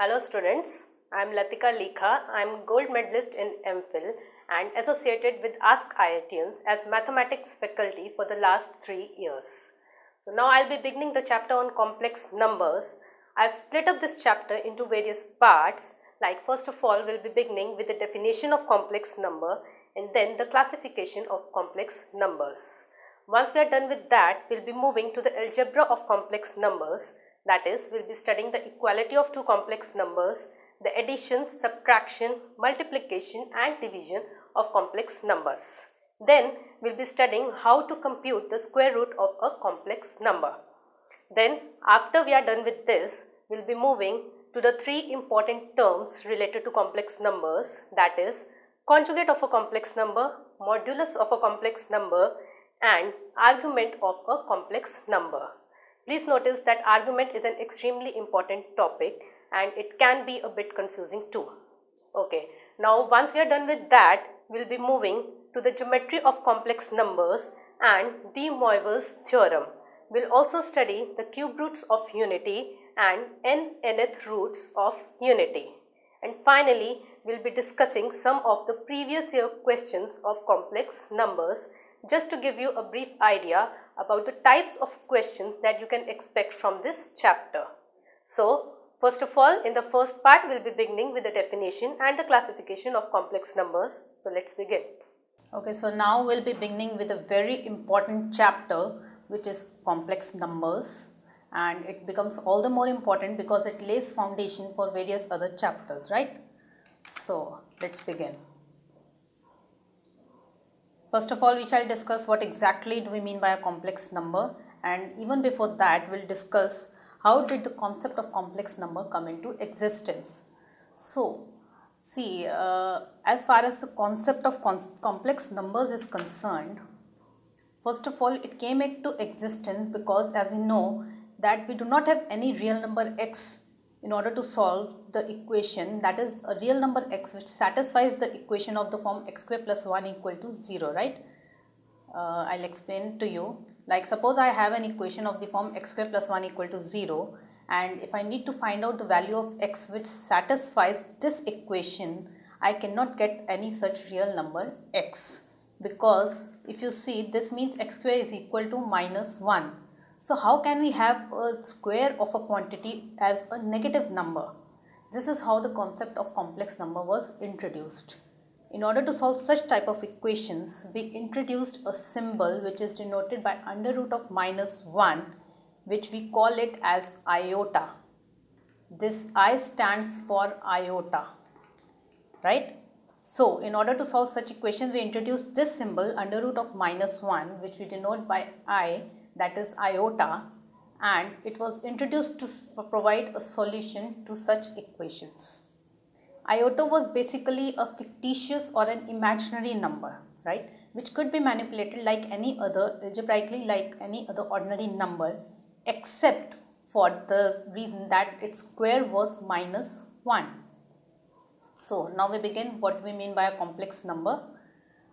Hello students, I am Latika Likha. I am gold medalist in MPhil and associated with Ask IITians as mathematics faculty for the last 3 years. So now I will be beginning the chapter on complex numbers. I have split up this chapter into various parts, like first of all we will be beginning with the definition of complex number and then the classification of complex numbers. Once we are done with that, we will be moving to the algebra of complex numbers. That is, we will be studying the equality of two complex numbers, the addition, subtraction, multiplication and division of complex numbers. Then we will be studying how to compute the square root of a complex number. Then after we are done with this, we will be moving to the three important terms related to complex numbers, that is conjugate of a complex number, modulus of a complex number and argument of a complex number. Please notice that argument is an extremely important topic and it can be a bit confusing too. Okay, now once we are done with that, we will be moving to the geometry of complex numbers and de Moivre's theorem. We will also study the cube roots of unity and nth roots of unity. And finally, we will be discussing some of the previous year questions of complex numbers, just to give you a brief idea about the types of questions that you can expect from this chapter. So, first of all, in the first part, we will be beginning with the definition and the classification of complex numbers. So, let's begin. Okay, so now we'll be beginning with a very important chapter, which is complex numbers, and it becomes all the more important because it lays foundation for various other chapters, right? So, let's begin. First of all, we shall discuss what exactly do we mean by a complex number, and even before that we'll discuss how did the concept of complex number come into existence. So, see, as far as the concept of complex numbers is concerned, first of all it came into existence because, as we know, that we do not have any real number x in order to solve the equation, that is a real number x which satisfies the equation of the form x square plus 1 equal to 0, right? I'll explain to you. Like suppose I have an equation of the form x square plus 1 equal to 0, and if I need to find out the value of x which satisfies this equation, I cannot get any such real number x, because if you see, this means x square is equal to minus 1. So how can we have a square of a quantity as a negative number? This is how the concept of complex number was introduced. In order to solve such type of equations, we introduced a symbol which is denoted by under root of minus 1, which we call it as iota. This I stands for iota, right? So, in order to solve such equations, we introduced this symbol under root of minus 1, which we denote by I, that is iota, and it was introduced to provide a solution to such equations. Iota was basically a fictitious or an imaginary number, right, which could be manipulated like any other, algebraically like any other ordinary number, except for the reason that its square was minus 1. So now we begin what we mean by a complex number.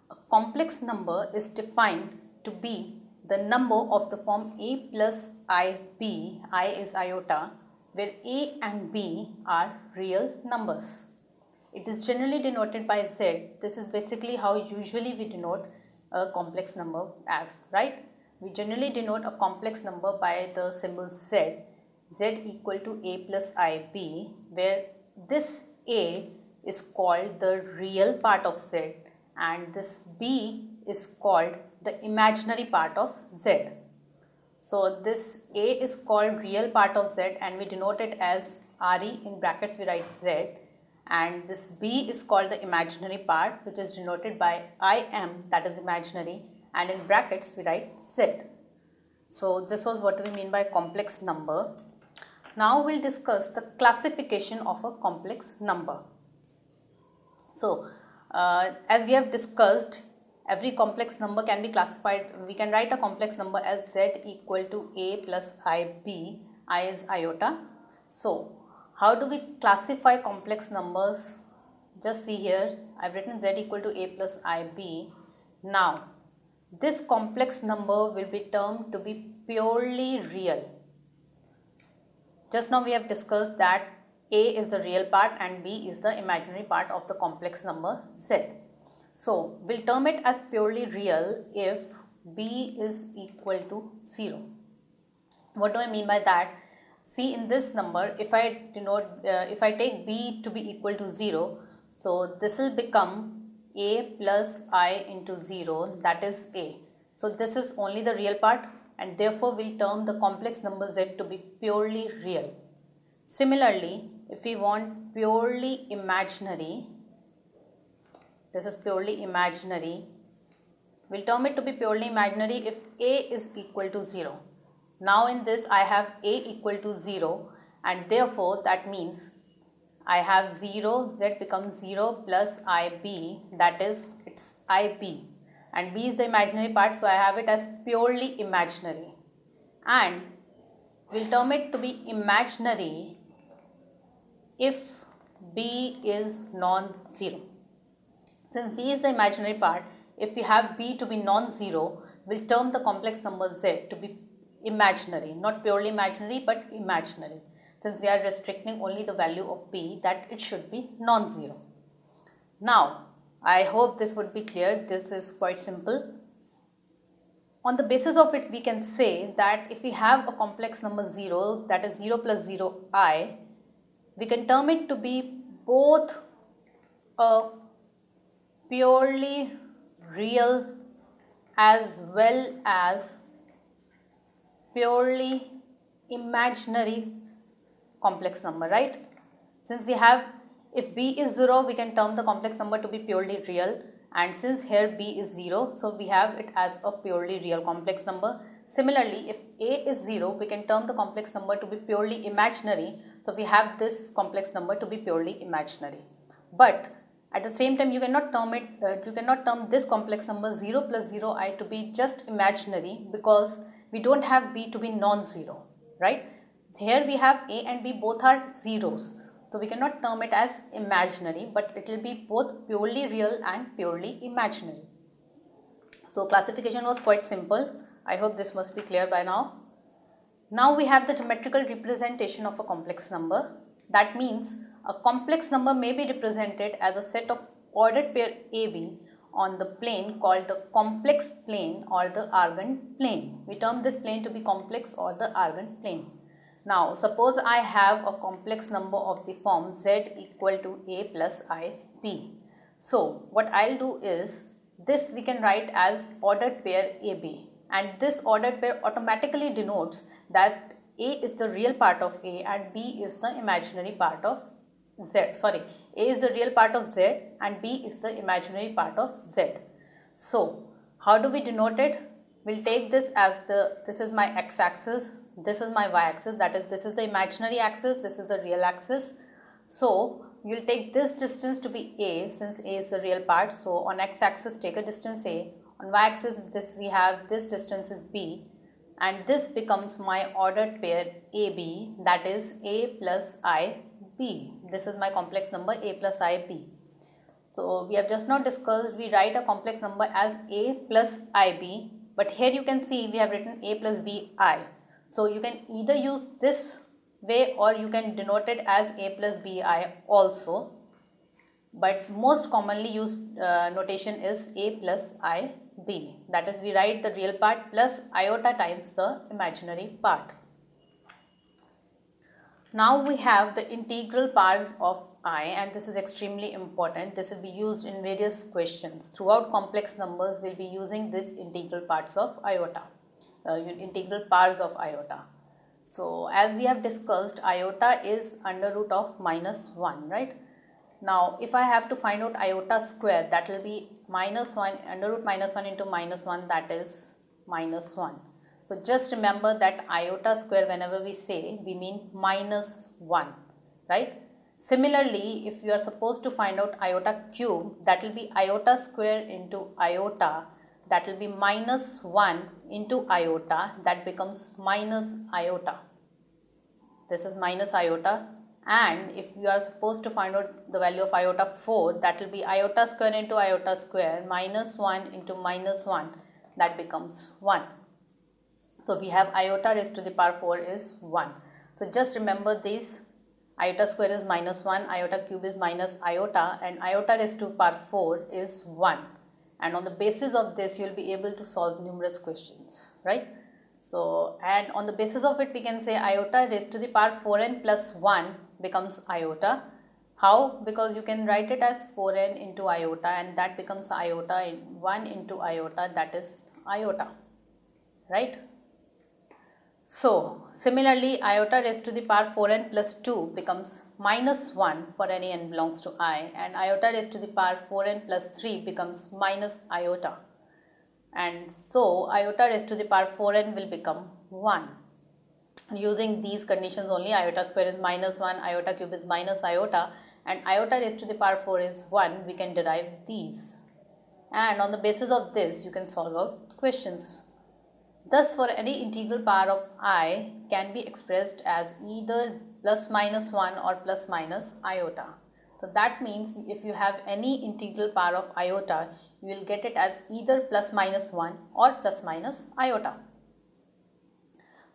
A complex number is defined to be the number of the form a plus ib, I is iota, where a and b are real numbers. It is generally denoted by z. This is basically how usually we denote a complex number as, right? We generally denote a complex number by the symbol z, z equal to a plus ib, where this a is called the real part of z and this b is called the imaginary part of z. So this a is called real part of z and we denote it as re, in brackets we write z, and this b is called the imaginary part, which is denoted by im, that is imaginary, and in brackets we write z. So this was what we mean by complex number. Now we'll discuss the classification of a complex number. So as we have discussed, every complex number can be classified. We can write a complex number as z equal to a plus ib, I is iota. So how do we classify complex numbers? Just see here, I have written z equal to a plus ib. Now this complex number will be termed to be purely real. Just now we have discussed that A is the real part and B is the imaginary part of the complex number Z. So we'll term it as purely real if B is equal to 0. What do I mean by that? See, in this number, if I take B to be equal to 0, so this will become A plus I into 0, that is A. So this is only the real part, and therefore we'll term the complex number Z to be purely real. Similarly, if we want purely imaginary, this is purely imaginary, we'll term it to be purely imaginary if A is equal to 0. Now in this I have A equal to 0, and therefore that means I have 0, Z becomes 0 plus IB, that is it's IB, and B is the imaginary part, so I have it as purely imaginary, and we'll term it to be imaginary if B is non-zero. Since B is the imaginary part, if we have B to be non-zero, we'll term the complex number Z to be imaginary, not purely imaginary but imaginary, since we are restricting only the value of B, that it should be non-zero. Now, I hope this would be clear. This is quite simple. On the basis of it, we can say that if we have a complex number 0, that is 0 plus 0I, we can term it to be both a purely real as well as purely imaginary complex number, right? Since we have, if B is 0, we can term the complex number to be purely real, and since here B is 0, so we have it as a purely real complex number. Similarly, if A is 0, we can term the complex number to be purely imaginary, so we have this complex number to be purely imaginary. But at the same time, you cannot term this complex number 0 plus 0I to be just imaginary, because we don't have B to be non-zero, right? Here we have A and B both are zeros, so we cannot term it as imaginary, but it will be both purely real and purely imaginary. So classification was quite simple. I hope this must be clear by now. Now we have the geometrical representation of a complex number. That means a complex number may be represented as a set of ordered pair AB on the plane called the complex plane or the Argand plane. We term this plane to be complex or the Argand plane. Now suppose I have a complex number of the form Z equal to A plus IB. So what I'll do is, this we can write as ordered pair AB, and this ordered pair automatically denotes that A is the real part of A and B is the imaginary part of Z. A is the real part of Z and B is the imaginary part of Z. So how do we denote it? We'll take this as this is my x-axis, this is my y-axis, that is this is the imaginary axis, this is the real axis. So you'll take this distance to be A, since A is the real part. So on x-axis take a distance A, on y-axis we have this distance is B, and this becomes my ordered pair AB, that is A plus IB. This is my complex number A plus IB. So we have just now discussed, we write a complex number as A plus IB, but here you can see we have written A plus BI. So you can either use this way or you can denote it as A plus BI also, but most commonly used notation is A plus IB, that is we write the real part plus iota times the imaginary part. Now we have the integral parts of I, and this is extremely important. This will be used in various questions. Throughout complex numbers, we will be using this integral parts of iota, integral parts of iota. So as we have discussed, iota is under root of -1, right? Now if I have to find out iota square, that will be -1, under root -1 into -1, that is -1. So just remember that iota square, whenever we say, we mean -1, right? Similarly, if you are supposed to find out iota cube, that will be iota square into iota, that will be -1 into iota, that becomes minus iota. This is minus iota. And if you are supposed to find out the value of iota 4, that will be iota square into iota square, -1 into -1, that becomes 1. So we have iota raised to the power 4 is 1. So just remember these iota square is minus 1, iota cube is minus iota, and iota raised to power 4 is 1. And on the basis of this, you will be able to solve numerous questions, right? So, and on the basis of it, we can say iota raised to the power 4n plus 1 becomes iota. How? Because you can write it as 4n into iota, and that becomes iota in 1 into iota, that is iota, right? So, similarly, iota raised to the power 4n plus 2 becomes minus 1 for any n belongs to I, and iota raised to the power 4n plus 3 becomes minus iota. And so, iota raised to the power 4n will become 1. Using these conditions only, iota square is minus 1, iota cube is minus iota, and iota raised to the power 4 is 1, we can derive these. And on the basis of this, you can solve out questions. Thus, for any integral power of I can be expressed as either plus minus 1 or plus minus iota. So, that means if you have any integral power of iota, you will get it as either plus minus 1 or plus minus iota.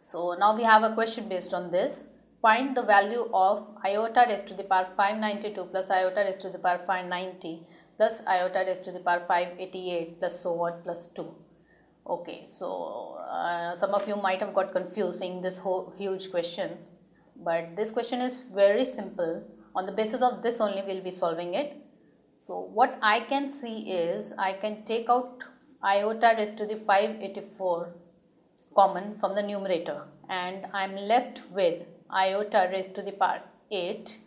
So, now we have a question based on this. Find the value of iota raised to the power 592 plus iota raised to the power 590 plus iota raised to the power 588 plus so on plus 2. Okay, so some of you might have got confused seeing this whole huge question, but this question is very simple. On the basis of this only we will be solving it. So what I can see is I can take out iota raised to the 584 common from the numerator, and I am left with iota raised to the power 8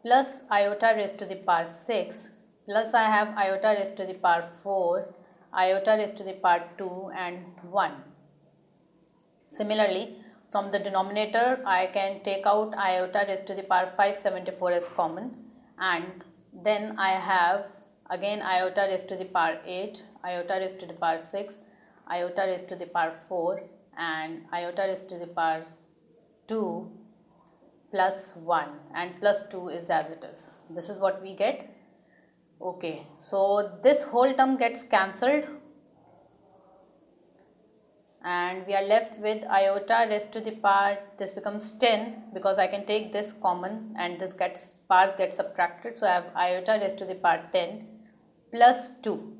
plus iota raised to the power 6 plus I have iota raised to the power 4, iota raised to the power 2 and 1. Similarly, from the denominator I can take out iota raised to the power 574 as common, and then I have again iota raised to the power 8, iota raised to the power 6, iota raised to the power 4 and iota raised to the power 2 plus 1, and plus 2 is as it is. This is what we get. Okay, so this whole term gets cancelled and we are left with iota raised to the power, this becomes 10 because I can take this common and this powers get subtracted. So I have iota raised to the power 10 plus 2.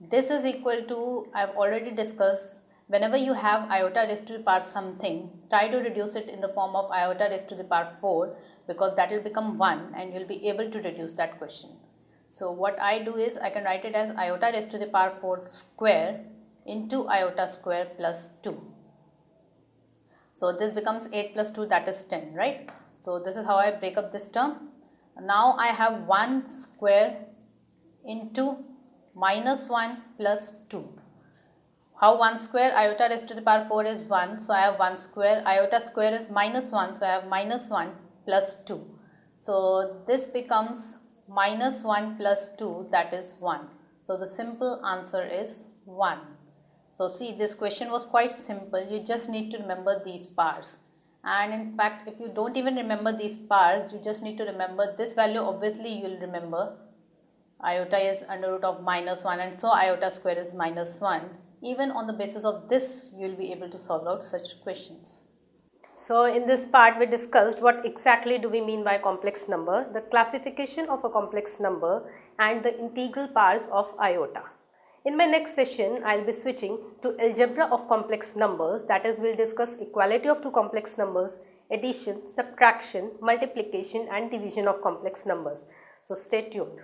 This is equal to, I have already discussed, whenever you have iota raised to the power something, try to reduce it in the form of iota raised to the power 4, because that will become 1 and you will be able to reduce that question. So what I do is I can write it as iota raised to the power 4 square into iota square plus 2. So this becomes 8 plus 2, that is 10, right? So this is how I break up this term. Now I have 1 square into minus 1 plus 2. How 1 square? Iota raised to the power 4 is 1, so I have 1 square. Iota square is minus 1, so I have minus 1 plus 2. So this becomes minus 1 plus 2, that is 1. So the simple answer is 1. So see, this question was quite simple. You just need to remember these powers. And in fact, if you don't even remember these powers, you just need to remember this value. Obviously, you will remember iota is under root of minus 1, and so iota square is minus 1. Even on the basis of this, you will be able to solve out such questions. So in this part we discussed what exactly do we mean by complex number, the classification of a complex number and the integral powers of iota. In my next session, I will be switching to algebra of complex numbers, that is, we will discuss equality of two complex numbers, addition, subtraction, multiplication and division of complex numbers. So stay tuned.